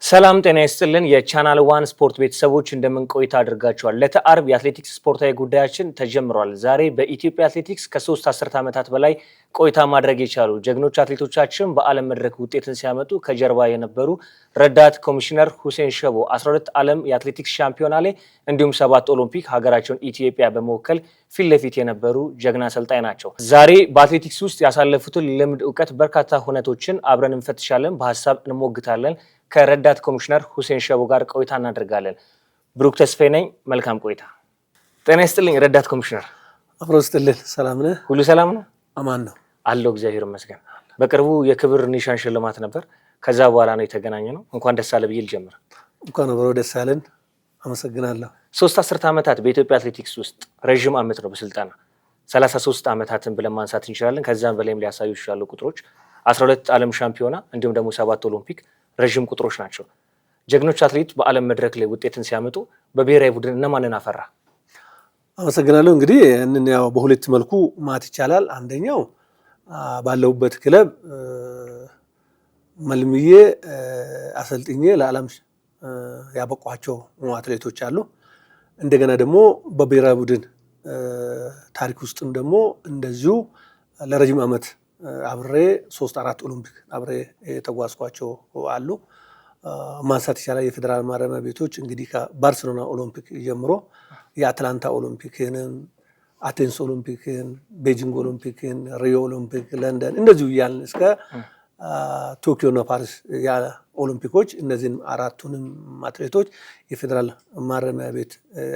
ሰላም ጤና ይስጥልን የቻናል ዋን ስፖርት ቤተሰቦች እንደምን ቆይታ አድርጋችኋል? ለተአርብ የአትሌቲክስ ስፖርታዊ ጉዳያችን ተጀምሯል። ዛሬ በኢትዮጵያ አትሌቲክስ ከ3 አስርት ዓመታት በላይ ቆይታ ማድረግ የቻሉ ጀግኖች አትሌቶቻችን በዓለም መድረክ ውጤትን ሲያመጡ ከጀርባ የነበሩ ረዳት ኮሚሽነር ሁሴን ሸቦ 12 ዓለም የአትሌቲክስ ሻምፒዮና ላይ እንዲሁም 7 ኦሎምፒክ ሀገራቸውን ኢትዮጵያ በመወከል ፊት ለፊት የነበሩ ጀግና አሰልጣኝ ናቸው። ዛሬ በአትሌቲክስ ውስጥ ያሳለፉትን ልምድ፣ እውቀት፣ በርካታ ሁነቶችን አብረን እንፈትሻለን፣ በሀሳብ እንሞግታለን። ከረዳት ኮሚሽነር ሁሴን ሸቦ ጋር ቆይታ እናደርጋለን። ብሩክ ተስፋዬ ነኝ። መልካም ቆይታ። ጤና ይስጥልኝ ረዳት ኮሚሽነር። አብሮ ይስጥልን። ሰላም ነህ? ሁሉ ሰላም ነው? አማን ነው አለው፣ እግዚአብሔር ይመስገን። በቅርቡ የክብር ኒሻን ሽልማት ነበር። ከዛ በኋላ ነው የተገናኘ ነው። እንኳን ደስ አለ ብዬ ልጀምር። እንኳን አብሮ ደስ አለን። አመሰግናለሁ። 3 አስርት ዓመታት በኢትዮጵያ አትሌቲክስ ውስጥ ረዥም ዓመት ነው በስልጠና 33 ዓመታትን ብለን ማንሳት እንችላለን። ከዛም በላይም ሊያሳዩ ይችላሉ ቁጥሮች። 12 ዓለም ሻምፒዮና እንዲሁም ደግሞ 7 ኦሎምፒክ ረዥም ቁጥሮች ናቸው። ጀግኖች አትሌት በዓለም መድረክ ላይ ውጤትን ሲያመጡ በብሔራዊ ቡድን እነማንን አፈራ? አመሰግናለሁ። እንግዲህ እንን ያው በሁለት መልኩ ማት ይቻላል። አንደኛው ባለውበት ክለብ መልምዬ አሰልጥኜ ለዓለም ያበቋቸው አትሌቶች አሉ። እንደገና ደግሞ በብሔራዊ ቡድን ታሪክ ውስጥም ደግሞ እንደዚሁ ለረጅም ዓመት አብሬ 3-4 ኦሎምፒክ አብሬ የተጓዝኳቸው አሉ። ማንሳት ይቻላል። የፌዴራል ማረሚያ ቤቶች እንግዲህ ከባርሴሎና ኦሎምፒክ ጀምሮ የአትላንታ ኦሎምፒክን፣ አቴንስ ኦሎምፒክን፣ ቤጂንግ ኦሎምፒክን፣ ሪዮ ኦሎምፒክ፣ ለንደን እንደዚሁ እያልን እስከ ቶኪዮና ፓሪስ ኦሎምፒኮች እነዚህን አራቱንም አትሌቶች የፌዴራል ማረሚያ ቤት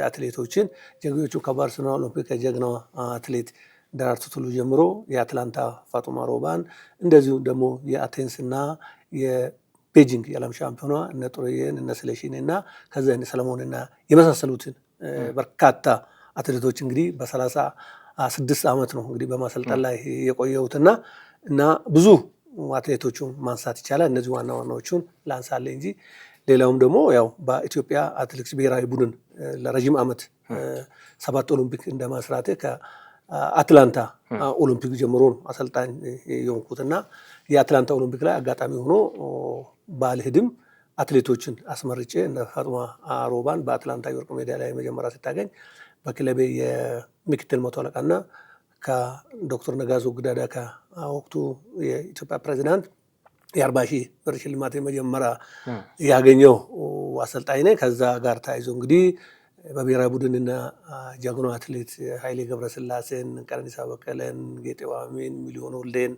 አትሌቶችን ጀግኖቹ ከባርሴሎና ኦሎምፒክ ከጀግናዋ አትሌት ደራርቱ ቱሉ ጀምሮ የአትላንታ ፋጡማ ሮባን እንደዚሁ ደግሞ የአቴንስ እና የቤጂንግ የዓለም ሻምፒዮኗ እነ ጥሩዬን እነ ስለሺን እና ከዛ እነ ሰለሞንና የመሳሰሉትን በርካታ አትሌቶች እንግዲህ በ36 ዓመት ነው እንግዲህ በማሰልጠን ላይ የቆየሁትና እና ብዙ አትሌቶቹን ማንሳት ይቻላል። እነዚህ ዋና ዋናዎቹን ላንሳለ እንጂ ሌላውም ደግሞ ያው በኢትዮጵያ አትሌቲክስ ብሔራዊ ቡድን ለረጅም ዓመት 7 ኦሎምፒክ እንደማስራቴ አትላንታ ኦሎምፒክ ጀምሮ ነው አሰልጣኝ የሆንኩትና የአትላንታ ኦሎምፒክ ላይ አጋጣሚ ሆኖ ባልሄድም አትሌቶችን አስመርጬ እነ ፋጡማ ሮባን በአትላንታ የወርቅ ሜዳሊያ ላይ መጀመሪያ ስታገኝ በክለቤ የምክትል መቶ አለቃና ከዶክተር ነጋሶ ግዳዳ ከወቅቱ የኢትዮጵያ ፕሬዚዳንት የ40,000 ብር ሽልማት የመጀመሪያ ያገኘው አሰልጣኝ ነኝ። ከዛ ጋር ተያይዞ እንግዲህ በብሔራዊ ቡድንና ጀግኖ አትሌት ኃይሌ ገብረስላሴን፣ ቀነኒሳ በቀለን፣ ጌጤ ዋሚን፣ ሚሊዮን ወልዴን፣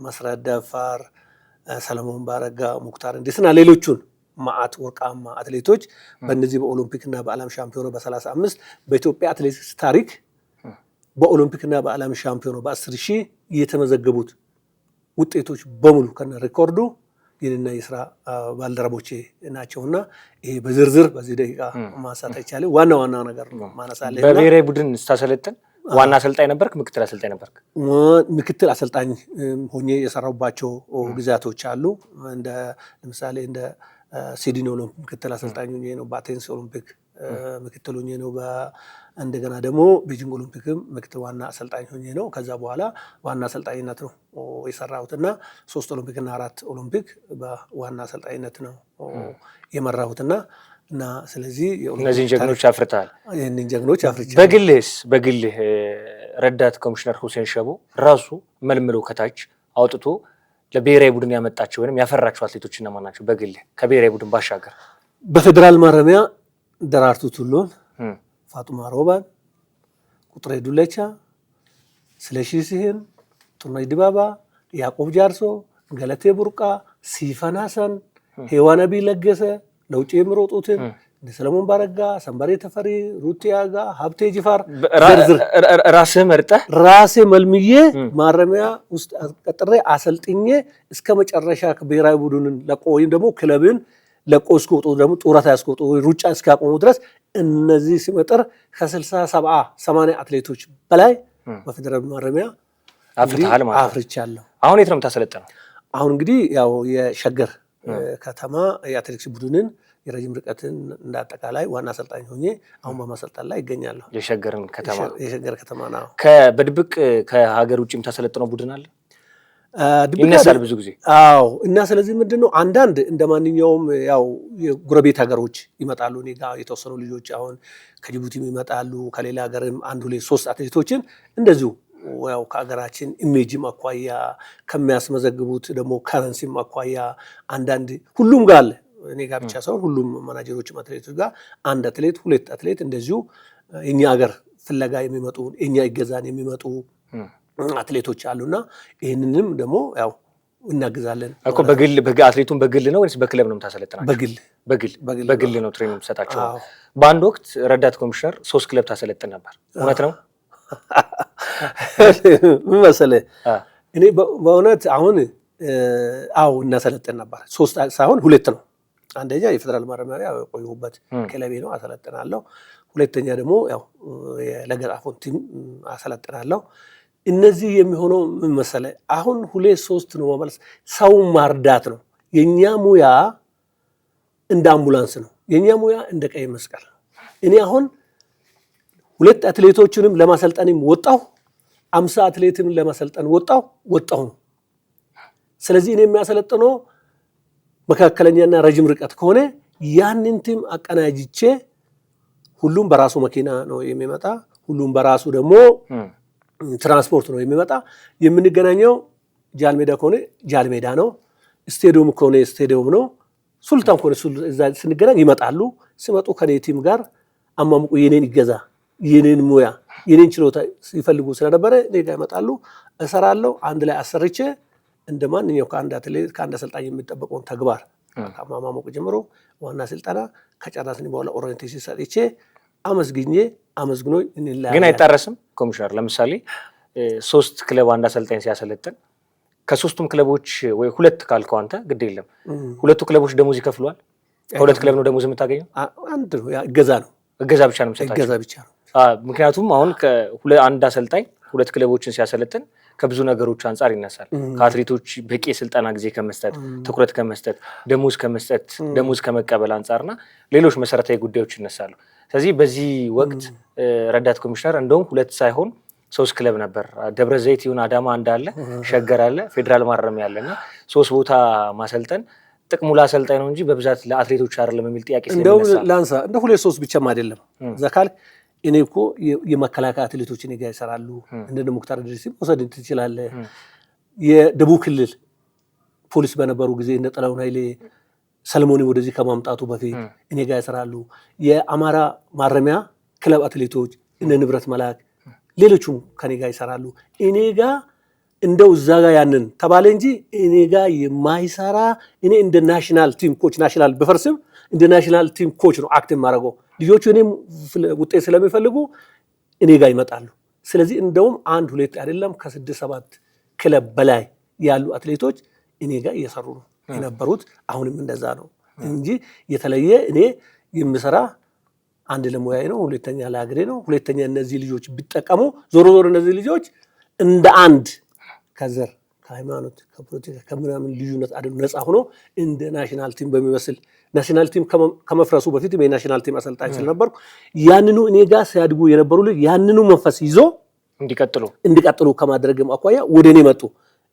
መስራት ደፋር፣ ሰለሞን ባረጋ፣ ሙክታር እንዴስና ሌሎቹን ማአት ወርቃማ አትሌቶች በእነዚህ በኦሎምፒክና በዓለም ሻምፒዮና በ35 በኢትዮጵያ አትሌቲክስ ታሪክ በኦሎምፒክና በዓለም ሻምፒዮና በ10,000 የተመዘገቡት ውጤቶች በሙሉ ከነ ሪኮርዱ ይህንና የስራ ባልደረቦቼ ናቸውና ይሄ በዝርዝር በዚህ ደቂቃ ማንሳት አይቻልም። ዋና ዋና ነገር ነው ማነሳለሁ። በብሔራዊ ቡድን ስታሰለጥን ዋና አሰልጣኝ ነበርክ? ምክትል አሰልጣኝ ነበርክ? ምክትል አሰልጣኝ ሆኜ የሰራሁባቸው ጊዜያቶች አሉ። እንደ ለምሳሌ እንደ ሲድኒ ኦሎምፒክ ምክትል አሰልጣኝ ሆኜ ነው። በአቴንስ ኦሎምፒክ ምክትል ሆኜ ነው። እንደገና ደግሞ ቤጂንግ ኦሎምፒክም ምክትል ዋና አሰልጣኝ ሆኜ ነው። ከዛ በኋላ ዋና አሰልጣኝነት ነው የሰራሁትና 3 ኦሎምፒክ እና 4 ኦሎምፒክ በዋና አሰልጣኝነት ነው የመራሁትና እና ስለዚህ እነዚህን ጀግኖች አፍርተሃል። ይህንን ጀግኖች አፍርቻለሁ። በግልህ ረዳት ኮሚሽነር ሁሴን ሸቦ ራሱ መልምሎ ከታች አውጥቶ ለብሔራዊ ቡድን ያመጣቸው ወይም ያፈራቸው አትሌቶች እነማን ናቸው? በግልህ ከብሔራዊ ቡድን ባሻገር በፌዴራል ማረሚያ ደራርቱ ቱሉን፣ ፋጡማ ሮባን፣ ቁጥሬ ዱለቻ፣ ስለሺ ስህን፣ ጡርነሽ ዲባባ፣ ያዕቆብ ጃርሶ፣ ገለቴ ቡርቃ፣ ሲፈን ሀሰን፣ ሄዋን አቢ ለገሰ፣ ለውጭ የሚሮጡትን ሰለሞን ባረጋ፣ ሰንበሬ ተፈሪ፣ ሩት ያጋ፣ ሀብቴ ጅፋር ራስህ መርጠህ ራሴ መልምዬ ማረሚያ ውስጥ ቀጥሬ አሰልጥኜ እስከ መጨረሻ ብሔራዊ ቡድንን ለቆ ወይም ደግሞ ክለብን ለቆ እስከወጡ ደግሞ ጡረታ ያስቆጡ ሩጫ እስካቆሙ ድረስ እነዚህ ሲመጥር ከ60-70-80 አትሌቶች በላይ በፌዴራል ማረሚያ አፍርተሃል ማለት አፍርቻለሁ። አሁን የት ነው የምታሰለጥነው? አሁን እንግዲህ ያው የሸገር ከተማ የአትሌቲክስ ቡድንን የረጅም ርቀትን እንዳጠቃላይ ዋና አሰልጣኝ ሆኜ አሁን በማሰልጠን ላይ ይገኛለሁ። የሸገር ከተማ ነው። በድብቅ ከሀገር ውጭ የምታሰለጥነው ቡድን አለ? ይነሳል ብዙ ጊዜ። አዎ። እና ስለዚህ ምንድነው አንዳንድ እንደ ማንኛውም ያው የጎረቤት ሀገሮች ይመጣሉ እኔ ጋር የተወሰኑ ልጆች አሁን ከጅቡቲም ይመጣሉ ከሌላ ሀገርም 1 2 3 አትሌቶችን እንደዚሁ ያው ከሀገራችን ኢሜጅም አኳያ ከሚያስመዘግቡት ደግሞ ከረንሲም አኳያ አንዳንድ ሁሉም ጋር አለ እኔ ጋር ብቻ ሳይሆን ሁሉም ማናጀሮችም አትሌቶች ጋር 1 አትሌት 2 አትሌት እንደዚሁ የኛ ሀገር ፍለጋ የሚመጡ የኛ ይገዛን የሚመጡ አትሌቶች አሉና ይሄንንም ደግሞ ያው እናግዛለን እኮ በግል አትሌቱን በግል ነው ወይስ በክለብ ነው የምታሰለጥናቸው? በግል ነው ትሬኒንግ የምትሰጣቸው። በአንድ ወቅት ረዳት ኮሚሽነር 3 ክለብ ታሰለጥን ነበር፣ እውነት ነው? ምን መሰለህ እኔ በእውነት አሁን አዎ እናሰለጥን ነበር። 3 ሳይሆን 2 ነው። አንደኛ የፌደራል ማረሚያ የቆየሁበት ክለቤ ነው አሰለጥናለሁ። ሁለተኛ ደግሞ ያው የለገጣፎን ቲም አሰለጥናለሁ። እነዚህ የሚሆነው ምን መሰለህ አሁን 2 3 ነው ማለት ሰው ማርዳት ነው። የኛ ሙያ እንደ አምቡላንስ ነው። የኛ ሙያ እንደ ቀይ መስቀል ነው። እኔ አሁን 2 አትሌቶችንም ለማሰልጠንም ወጣሁ 50 አትሌትም ለማሰልጠን ወጣሁ ነው። ስለዚህ እኔ የሚያሰለጥነው መካከለኛና ረጅም ርቀት ከሆነ ያንን ቲም አቀናጅቼ ሁሉም በራሱ መኪና ነው የሚመጣ፣ ሁሉም በራሱ ደግሞ ትራንስፖርት ነው የሚመጣ። የምንገናኘው ጃልሜዳ ከሆነ ጃልሜዳ ነው፣ ስቴዲየም ከሆነ ስቴዲየም ነው፣ ሱልጣን ከሆነ እዛ ስንገናኝ ይመጣሉ። ሲመጡ ከኔ ቲም ጋር አማሙቁ የኔን ይገዛ የኔን ሙያ የኔን ችሎታ ሲፈልጉ ስለነበረ እኔ ጋር ይመጣሉ። እሰራለሁ። አንድ ላይ አሰርቼ እንደ ማንኛው ከአንድ አትሌት ከአንድ አሰልጣኝ የሚጠበቀውን ተግባር ከማማሙቁ ጀምሮ ዋና ስልጠና ከጨረስን በኋላ ኦሪየንቴሽን ሰጥቼ አመስግኖኝ እንላለን። ግን አይጣረስም ኮሚሽነር? ለምሳሌ 3 ክለብ አንድ አሰልጣኝ ሲያሰለጥን ከ3ቱም ክለቦች ወይ 2 ካልከው አንተ ግድ የለም 2ቱ ክለቦች ደሞዝ ይከፍሏል? ከ2 ክለብ ነው ደሞዝ የምታገኘው? አንድ ነው፣ እገዛ ነው። እገዛ ብቻ ነው የምትሰጣቸው? እገዛ ብቻ ነው። ምክንያቱም አሁን አንድ አሰልጣኝ 2 ክለቦችን ሲያሰለጥን ከብዙ ነገሮች አንጻር ይነሳል። ከአትሌቶች በቂ የስልጠና ጊዜ ከመስጠት፣ ትኩረት ከመስጠት፣ ደሞዝ ከመቀበል አንጻርና ሌሎች መሰረታዊ ጉዳዮች ይነሳሉ። ስለዚህ በዚህ ወቅት ረዳት ኮሚሽነር እንደውም 2 ሳይሆን 3 ክለብ ነበር። ደብረ ዘይት ይሁን አዳማ እንዳለ፣ ሸገር አለ፣ ፌዴራል ማረሚያ አለና 3 ቦታ ማሰልጠን ጥቅሙ ለአሰልጣኝ ነው እንጂ በብዛት ለአትሌቶች አይደለም የሚል ጥያቄ ስለሚነሳ እንደው ላንሳ እንደ 2 3 ብቻም አይደለም ዘካል እኔ እኮ የመከላከያ አትሌቶች እኔ ጋር ይሰራሉ። እንደ ሙክታር ድሪስም ወሰድ ትችላለህ። የደቡብ ክልል ፖሊስ በነበሩ ጊዜ እንደ ጥላሁን ኃይሌ ሰለሞኒ ወደዚህ ከማምጣቱ በፊት እኔ ጋር ይሰራሉ። የአማራ ማረሚያ ክለብ አትሌቶች እነ ንብረት መላክ ሌሎቹም ከኔ ጋር ይሰራሉ። እኔ ጋር እንደው እዛ ጋር ያንን ተባለ እንጂ እኔ ጋር የማይሰራ እኔ እንደ ናሽናል ቲም ኮች ናሽናል በፈርስም እንደ ናሽናል ቲም ኮች ነው አክቲቭ ማድረገው። ልጆቹ እኔም ውጤት ስለሚፈልጉ እኔ ጋር ይመጣሉ። ስለዚህ እንደውም 1 2 አይደለም ከ6 7 ክለብ በላይ ያሉ አትሌቶች እኔ ጋር እየሰሩ ነው የነበሩት። አሁንም እንደዛ ነው እንጂ የተለየ እኔ የምሰራ አንድ ለሙያዬ ነው፣ ሁለተኛ ለሀገሬ ነው። ሁለተኛ እነዚህ ልጆች ቢጠቀሙ ዞሮ እነዚህ ልጆች እንደ አንድ ከዘር ከሃይማኖት ከፖለቲካ ከምናምን ልዩነት አይደለም ነፃ ሆኖ እንደ ናሽናል ቲም በሚመስል ናሽናል ቲም ከመፍረሱ በፊት የናሽናል ቲም አሰልጣኝ ስለነበርኩ ያንኑ እኔ ጋር ሲያድጉ የነበሩ ልጅ ያንኑ መንፈስ ይዞ እንዲቀጥሉ ከማድረግም አኳያ ወደ እኔ መጡ።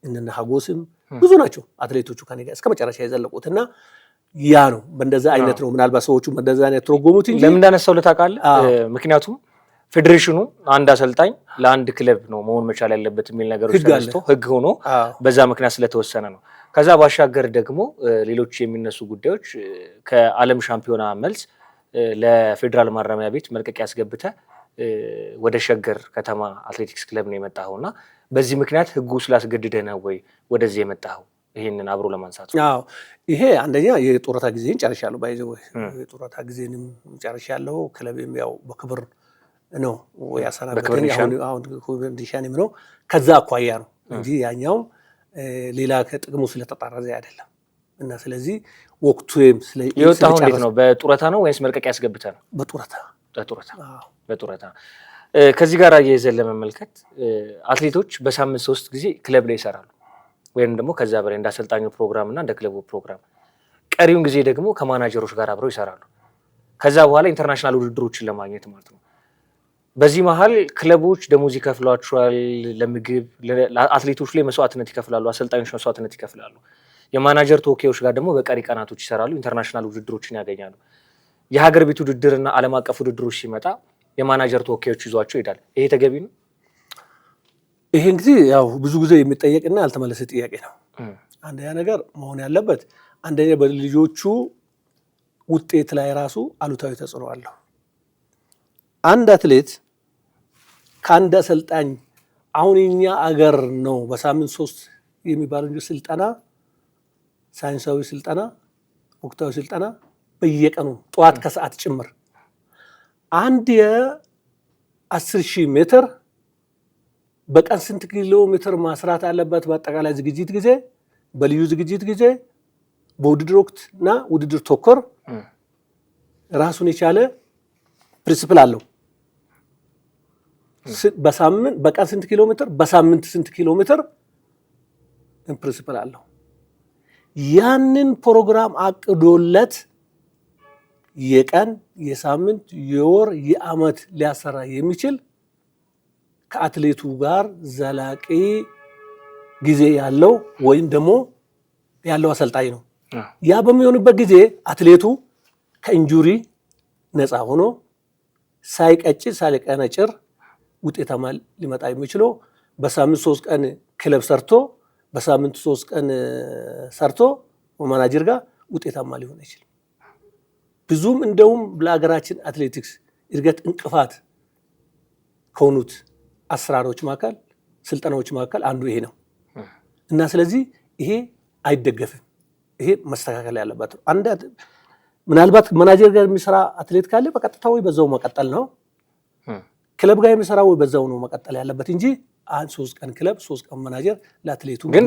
እነና ሀጎስም ብዙ ናቸው አትሌቶቹ ከኔ ጋር እስከ መጨረሻ የዘለቁትና ያ ነው በእንደዛ አይነት ነው። ምናልባት ሰዎቹ በእንደዛ አይነት ተረጎሙት እንጂ ለምን እንዳነሳው ልታውቃለህ? ምክንያቱም ፌዴሬሽኑ አንድ አሰልጣኝ ለአንድ ክለብ ነው መሆን መቻል ያለበት የሚል ነገሮች ተነስቶ ህግ ሆኖ በዛ ምክንያት ስለተወሰነ ነው። ከዛ ባሻገር ደግሞ ሌሎች የሚነሱ ጉዳዮች ከዓለም ሻምፒዮና መልስ ለፌዴራል ማረሚያ ቤት መልቀቂያ ያስገብተህ ወደ ሸገር ከተማ አትሌቲክስ ክለብ ነው የመጣኸውና በዚህ ምክንያት ህጉ ስላስገድደህ ነው ወይ ወደዚህ የመጣኸው? ይሄንን አብሮ ለማንሳት ነው። አዎ ይሄ አንደኛ የጡረታ ጊዜን ጨርሻለሁ። ባይዘው የጡረታ ጊዜንም ጨርሻለሁ። ክለብም ያው በክብር ነው ያሰናበተኝ። አሁን ኮንዲሽንም ነው ከዛ አኳያ ነው እንጂ ያኛው ሌላ ከጥቅሙ ስለተጣረዘ አይደለም። እና ስለዚህ ወቅቱም የወጣው እንዴት ነው? በጡረታ ነው ወይስ መልቀቂያ ያስገብተህ ነው? በጡረታ። ከዚህ ጋር አያይዘን ለመመልከት አትሌቶች በሳምንት 3 ጊዜ ክለብ ላይ ይሰራሉ፣ ወይም ደግሞ ከዛ በላይ እንደ አሰልጣኙ ፕሮግራም እና እንደ ክለቡ ፕሮግራም። ቀሪውን ጊዜ ደግሞ ከማናጀሮች ጋር አብረው ይሰራሉ። ከዛ በኋላ ኢንተርናሽናል ውድድሮችን ለማግኘት ማለት ነው። በዚህ መሀል ክለቦች ደሞዝ ይከፍሏቸዋል፣ ለምግብ ለአትሌቶች ላይ መስዋዕትነት ይከፍላሉ፣ አሰልጣኞች መስዋዕትነት ይከፍላሉ። የማናጀር ተወካዮች ጋር ደግሞ በቀሪ ቀናቶች ይሰራሉ፣ ኢንተርናሽናል ውድድሮችን ያገኛሉ። የሀገር ቤት ውድድርና ዓለም አቀፍ ውድድሮች ሲመጣ የማናጀር ተወካዮች ይዟቸው ይሄዳል። ይሄ ተገቢ ነው? ይሄ እንግዲህ ያው ብዙ ጊዜ የሚጠየቅና ያልተመለሰ ጥያቄ ነው። አንደኛ ነገር መሆን ያለበት አንደኛ በልጆቹ ውጤት ላይ ራሱ አሉታዊ ተጽዕኖ አለው። አንድ አትሌት ከአንድ አሰልጣኝ አሁን የኛ አገር ነው በሳምንት 3 የሚባለው እንጂ ስልጠና፣ ሳይንሳዊ ስልጠና፣ ወቅታዊ ስልጠና በየቀኑ ጠዋት ከሰዓት ጭምር አንድ የ10,000 ሜትር በቀን ስንት ኪሎ ሜትር ማስራት አለበት? በአጠቃላይ ዝግጅት ጊዜ፣ በልዩ ዝግጅት ጊዜ፣ በውድድር ወቅትና ውድድር ተኮር ራሱን የቻለ ፕሪንሲፕል አለው። በሳምንት በቀን ስንት ኪሎ ሜትር፣ በሳምንት ስንት ኪሎ ሜትር ፕሪንሲፕል አለው። ያንን ፕሮግራም አቅዶለት የቀን የሳምንት የወር የዓመት ሊያሰራ የሚችል ከአትሌቱ ጋር ዘላቂ ጊዜ ያለው ወይም ደግሞ ያለው አሰልጣኝ ነው። ያ በሚሆንበት ጊዜ አትሌቱ ከኢንጁሪ ነፃ ሆኖ ሳይቀጭ ሳይቀነጭር ውጤታማ ሊመጣ የሚችለው በሳምንት 3 ቀን ክለብ ሰርቶ በሳምንት 3 ቀን ሰርቶ ማናጀር ጋር ውጤታማ ሊሆን ይችላል። ብዙም እንደውም ለሀገራችን አትሌቲክስ እድገት እንቅፋት ከሆኑት አሰራሮች መካከል ስልጠናዎች መካከል አንዱ ይሄ ነው እና ስለዚህ ይሄ አይደገፍም። ይሄ መስተካከል ያለበት ነው። አንድ ምናልባት ማናጀር ጋር የሚሰራ አትሌት ካለ በቀጥታ ወይ በዛው መቀጠል ነው። ክለብ ጋር የሚሰራ ወይ በዛው ነው መቀጠል ያለበት እንጂ 3 ቀን ክለብ 3 ቀን ማናጀር ለአትሌቱ ግን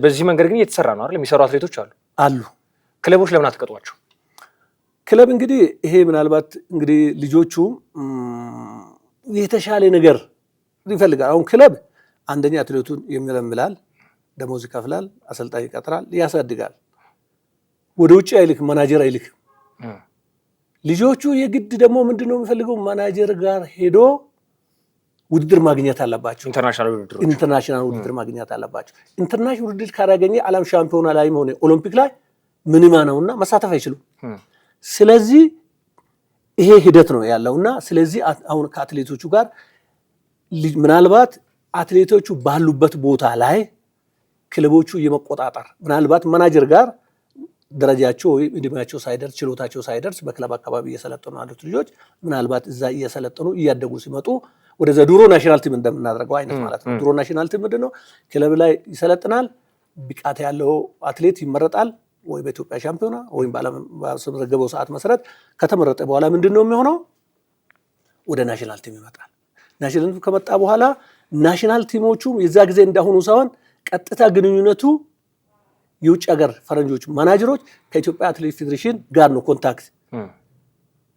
በዚህ መንገድ ግን እየተሰራ ነው አይደል? የሚሰሩ አትሌቶች አሉ። ክለቦች ለምን አትቀጧቸው? ክለብ እንግዲህ ይሄ ምናልባት እንግዲህ ልጆቹ የተሻለ ነገር ይፈልጋል። አሁን ክለብ አንደኛ አትሌቱን የሚለምላል፣ ደሞዝ ይከፍላል፣ አሰልጣኝ ይቀጥራል፣ ያሳድጋል። ወደ ውጭ አይልክም፣ ማናጀር አይልክም። ልጆቹ የግድ ደግሞ ምንድነው የሚፈልገው? ማናጀር ጋር ሄዶ ውድድር ማግኘት አለባቸው። ኢንተርናሽናል ውድድር ማግኘት አለባቸው። ኢንተርናሽናል ውድድር ካላገኘ ዓለም ሻምፒዮና ላይም ሆነ ኦሎምፒክ ላይ ምንማ ነውና መሳተፍ አይችሉም። ስለዚህ ይሄ ሂደት ነው ያለውና ስለዚህ አሁን ከአትሌቶቹ ጋር ምናልባት አትሌቶቹ ባሉበት ቦታ ላይ ክለቦቹ የመቆጣጠር ምናልባት ማናጀር ጋር ደረጃቸው ወይ እድሜያቸው ሳይደርስ ችሎታቸው ሳይደርስ በክለብ አካባቢ እየሰለጠኑ ያሉት ልጆች ምናልባት እዛ እየሰለጠኑ እያደጉ ሲመጡ ወደዛ ድሮ ናሽናል ቲም እንደምናደርገው አይነት ማለት ነው። ድሮ ናሽናል ቲም ምንድነው? ክለብ ላይ ይሰለጥናል፣ ብቃት ያለው አትሌት ይመረጣል ወይ በኢትዮጵያ ሻምፒዮና ወይም በዓለም በተመዘገበው ሰዓት መሰረት ከተመረጠ በኋላ ምንድነው የሚሆነው? ወደ ናሽናል ቲም ይመጣል። ናሽናል ቲም ከመጣ በኋላ ናሽናል ቲሞቹ የዛ ጊዜ እንዳሁኑ ሳይሆን ቀጥታ ግንኙነቱ የውጭ ሀገር ፈረንጆች ማናጀሮች ከኢትዮጵያ አትሌቲክስ ፌዴሬሽን ጋር ነው ኮንታክት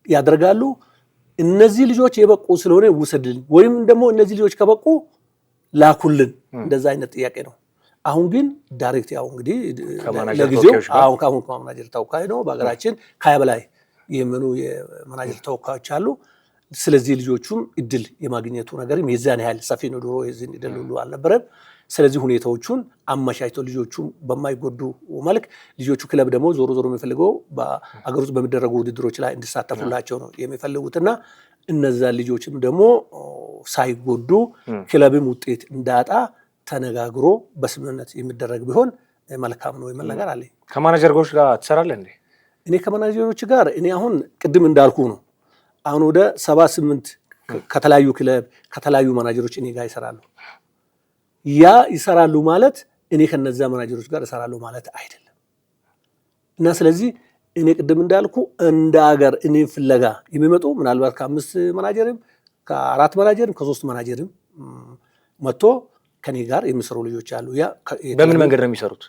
ያደርጋሉ። እነዚህ ልጆች የበቁ ስለሆነ ውሰድልን ወይም ደግሞ እነዚህ ልጆች ከበቁ ላኩልን፣ እንደዛ አይነት ጥያቄ ነው። አሁን ግን ዳይሬክት ያው እንግዲህ ለጊዜው አሁን ከማናጀር ተወካይ ነው በሀገራችን ከሀያ በላይ የሚሆኑ የማናጀር ተወካዮች አሉ። ስለዚህ ልጆቹም እድል የማግኘቱ ነገርም የዛን ያህል ሰፊ ነው። ድሮ የዚህ እድል ሁሉ አልነበረም። ስለዚህ ሁኔታዎቹን አመቻችተው ልጆቹ በማይጎዱ መልክ ልጆቹ ክለብ ደግሞ ዞሮ ዞሮ የሚፈልገው በአገር ውስጥ በሚደረጉ ውድድሮች ላይ እንዲሳተፉላቸው ነው የሚፈልጉትና እነዛ ልጆችም ደግሞ ሳይጎዱ ክለብም ውጤት እንዳጣ ተነጋግሮ በስምምነት የሚደረግ ቢሆን መልካም ነው የሚል ነገር አለ። ከማናጀሮች ጋር ትሰራለህ እንዴ? እኔ ከማናጀሮች ጋር እኔ አሁን ቅድም እንዳልኩ ነው። አሁን ወደ 78 ከተለያዩ ክለብ ከተለያዩ ማናጀሮች እኔ ጋር ይሰራሉ። ያ ይሰራሉ ማለት እኔ ከነዛ ማናጀሮች ጋር ይሰራሉ ማለት አይደለም። እና ስለዚህ እኔ ቅድም እንዳልኩ እንደ ሀገር እኔ ፍለጋ የሚመጡ ምናልባት ከ5 ማናጀርም ከ4 ማናጀርም ከ3 ማናጀርም መጥቶ ከኔ ጋር የሚሰሩ ልጆች አሉ። ያ በምን መንገድ ነው የሚሰሩት?